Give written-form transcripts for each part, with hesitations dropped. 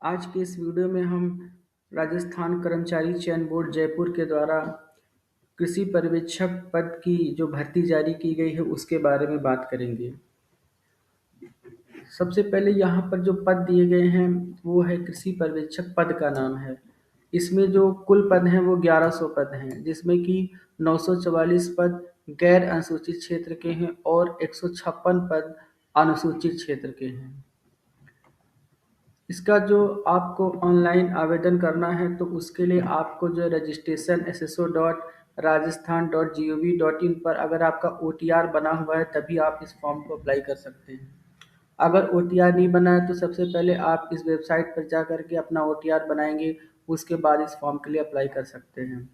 आज के इस वीडियो में हम राजस्थान कर्मचारी चयन बोर्ड जयपुर के द्वारा कृषि पर्यवेक्षक पद की जो भर्ती जारी की गई है उसके बारे में बात करेंगे। सबसे पहले यहाँ पर जो पद दिए गए हैं वो है कृषि पर्यवेक्षक पद का नाम है। इसमें जो कुल पद हैं वो 1100 पद हैं, जिसमें कि 944 पद गैर अनुसूचित क्षेत्र के हैं और 156 पद अनुसूचित क्षेत्र के हैं। इसका जो आपको ऑनलाइन आवेदन करना है तो उसके लिए आपको जो रजिस्ट्रेशन sso.rajasthan.gov.in पर अगर आपका OTR बना हुआ है तभी आप इस फॉर्म को अप्लाई कर सकते हैं। अगर OTR नहीं बना है तो सबसे पहले आप इस वेबसाइट पर जा कर के अपना OTR बनाएंगे, उसके बाद इस फॉर्म के लिए अप्लाई कर सकते हैं।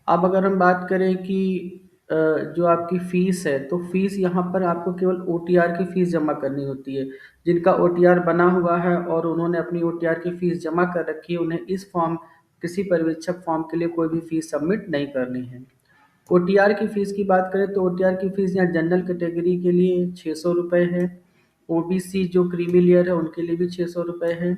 अब अगर हम बात करें कि जो आपकी फ़ीस है, तो फ़ीस यहाँ पर आपको केवल OTR की फ़ीस जमा करनी होती है। जिनका OTR बना हुआ है और उन्होंने अपनी OTR की फ़ीस जमा कर रखी है, उन्हें इस फॉर्म किसी पर्यवेक्षक फॉर्म के लिए कोई भी फ़ीस सबमिट नहीं करनी है। OTR की फ़ीस की बात करें तो OTR की फ़ीस यहाँ जनरल कैटेगरी के लिए 600 रुपये है। OBC जो क्रीमी लेयर है उनके लिए भी 600 रुपये है।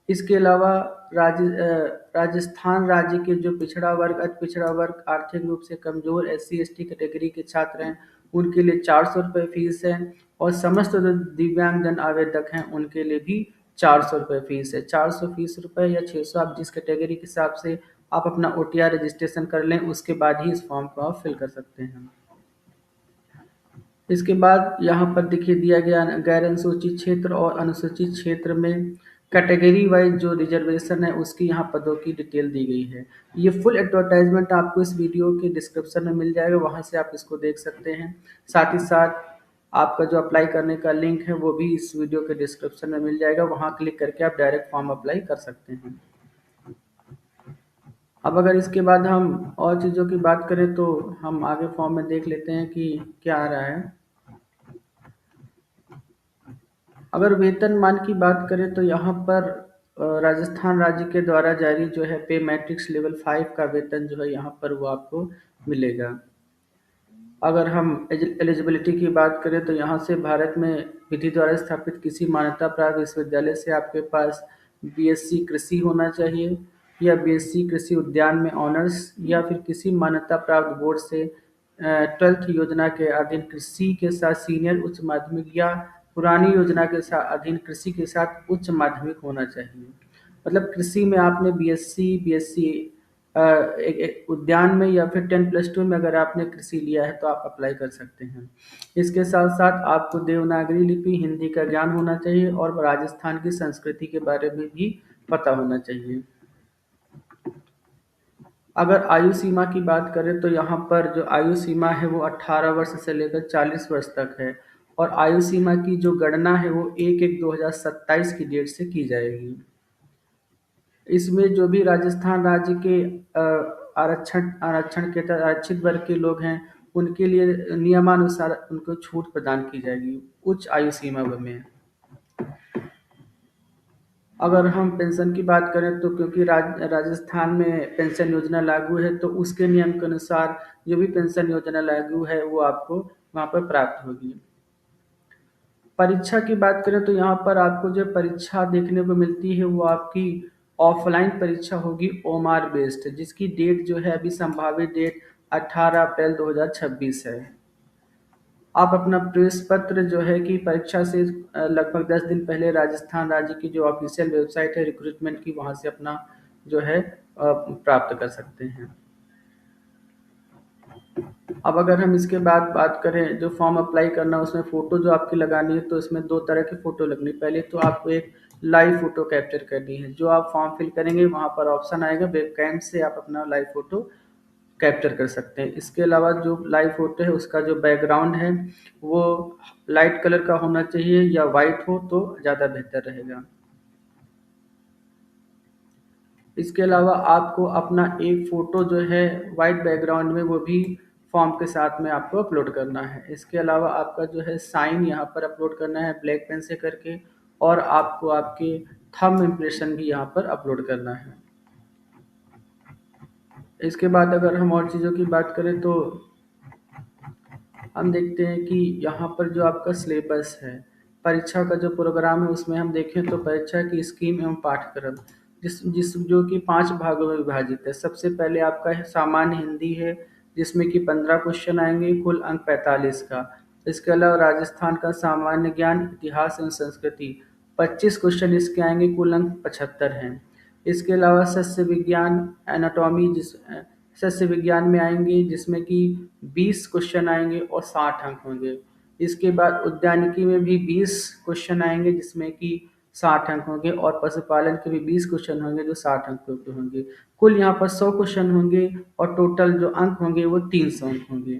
इसके अलावा राजस्थान राज्य के जो पिछड़ा वर्ग, अति पिछड़ा वर्ग, आर्थिक रूप से कमज़ोर SC/ST कैटेगरी के छात्र हैं, उनके लिए 400 रुपये फ़ीस है और समस्त जो दिव्यांगजन आवेदक हैं, उनके लिए भी 400 रुपये फ़ीस है। 400 फ़ीस रुपये या 600 आप जिस कैटेगरी के हिसाब से आप अपना OTR रजिस्ट्रेशन कर लें, उसके बाद ही इस फॉर्म को आप फिल कर सकते हैं। इसके बाद यहाँ पर देखिए दिया गया गैर अनुसूचित क्षेत्र और अनुसूचित क्षेत्र में कैटेगरी वाइज जो रिजर्वेशन है उसकी यहाँ पदों की डिटेल दी गई है। ये फुल एडवर्टाइजमेंट आपको इस वीडियो के डिस्क्रिप्शन में मिल जाएगा, वहाँ से आप इसको देख सकते हैं। साथ ही साथ आपका जो अप्लाई करने का लिंक है वो भी इस वीडियो के डिस्क्रिप्शन में मिल जाएगा, वहाँ क्लिक करके आप डायरेक्ट फॉर्म अप्लाई कर सकते हैं। अब अगर इसके बाद हम और चीज़ों की बात करें तो हम आगे फॉर्म में देख लेते हैं कि क्या आ रहा है। अगर वेतनमान की बात करें तो यहाँ पर राजस्थान राज्य के द्वारा जारी जो है पे मैट्रिक्स लेवल 5 का वेतन जो है यहाँ पर वो आपको मिलेगा। अगर हम एलिजिबिलिटी की बात करें तो यहाँ से भारत में विधि द्वारा स्थापित किसी मान्यता प्राप्त विश्वविद्यालय से आपके पास BSc कृषि होना चाहिए या BSc कृषि उद्यान में ऑनर्स या फिर किसी मान्यता प्राप्त बोर्ड से 12th योजना के अधीन कृषि के साथ सीनियर उच्च माध्यमिक या पुरानी योजना के साथ अधीन कृषि के साथ उच्च माध्यमिक होना चाहिए। मतलब कृषि में आपने BSc एक उद्यान में या फिर 10+2 में अगर आपने कृषि लिया है तो आप अप्लाई कर सकते हैं। इसके साथ साथ आपको देवनागरी लिपि हिंदी का ज्ञान होना चाहिए और राजस्थान की संस्कृति के बारे में भी पता होना चाहिए। अगर आयु सीमा की बात करें तो यहाँ पर जो आयु सीमा है वो 18 वर्ष से लेकर 40 वर्ष तक है और आयु सीमा की जो गणना है वो 1/1/2027 की डेट से की जाएगी। इसमें जो भी राजस्थान राज्य के आरक्षण आरक्षण के तहत आरक्षित वर्ग के लोग हैं, उनके लिए नियमानुसार उनको छूट प्रदान की जाएगी उच्च आयु सीमा में। अगर हम पेंशन की बात करें तो क्योंकि राजस्थान में पेंशन योजना लागू है तो उसके नियम के अनुसार जो भी पेंशन योजना लागू है वो आपको वहाँ पर प्राप्त होगी। परीक्षा की बात करें तो यहाँ पर आपको जो परीक्षा देखने को मिलती है वो आपकी ऑफलाइन परीक्षा होगी OMR बेस्ड, जिसकी डेट जो है अभी संभावित डेट 18 अप्रैल 2026 है। आप अपना प्रवेश पत्र जो है कि परीक्षा से लगभग 10 दिन पहले राजस्थान राज्य की जो ऑफिशियल वेबसाइट है रिक्रूटमेंट की, वहाँ से अपना जो है प्राप्त कर सकते हैं। अब अगर हम इसके बाद बात करें जो फॉर्म अप्लाई करना उसमें फ़ोटो जो आपकी लगानी है तो इसमें 2 तरह की फ़ोटो लगनी है। पहले तो आपको एक लाइव फ़ोटो कैप्चर करनी है। जो आप फॉर्म फिल करेंगे वहाँ पर ऑप्शन आएगा, वेबकैम से आप अपना लाइव फ़ोटो कैप्चर कर सकते हैं। इसके अलावा जो लाइव फ़ोटो है उसका जो बैकग्राउंड है वो लाइट कलर का होना चाहिए या वाइट हो तो ज़्यादा बेहतर रहेगा। इसके अलावा आपको अपना एक फ़ोटो जो है वाइट बैकग्राउंड में वो भी फॉर्म के साथ में आपको अपलोड करना है। इसके अलावा आपका जो है साइन यहाँ पर अपलोड करना है ब्लैक पेन से करके और आपको आपके थंब इम्प्रेशन भी यहाँ पर अपलोड करना है। इसके बाद अगर हम और चीज़ों की बात करें तो हम देखते हैं कि यहाँ पर जो आपका सिलेबस है परीक्षा का जो प्रोग्राम है उसमें हम देखें तो परीक्षा की स्कीम एवं पाठ्यक्रम जिस जिस जो कि 5 भागों में विभाजित है। सबसे पहले आपका है सामान्य हिंदी है, जिसमें कि 15 क्वेश्चन आएँगे, कुल अंक 45 का। इसके अलावा राजस्थान का सामान्य ज्ञान, इतिहास एवं संस्कृति 25 क्वेश्चन इसके आएँगे, कुल अंक 75 हैं। इसके अलावा सस्य विज्ञान, एनाटॉमी सस्य विज्ञान में आएँगे, जिसमें कि 20 क्वेश्चन आएँगे और 60 अंक होंगे। इसके बाद उद्यानिकी में भी 20 क्वेश्चन आएँगे, जिसमें कि 60 अंक होंगे, और पशुपालन के भी 20 क्वेश्चन होंगे जो 60 अंकों के होंगे। कुल यहाँ पर 100 क्वेश्चन होंगे और टोटल जो अंक होंगे वो 300 अंक होंगे।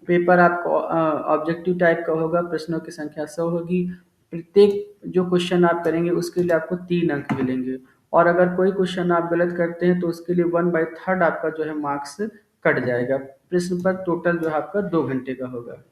पेपर आपको ऑब्जेक्टिव टाइप का होगा, प्रश्नों की संख्या 100 होगी। प्रत्येक जो क्वेश्चन आप करेंगे उसके लिए आपको 3 अंक मिलेंगे, और अगर कोई क्वेश्चन आप गलत करते हैं तो उसके लिए 1/3 आपका जो है मार्क्स कट जाएगा। प्रश्न पर टोटल जो है आपका 2 घंटे का होगा।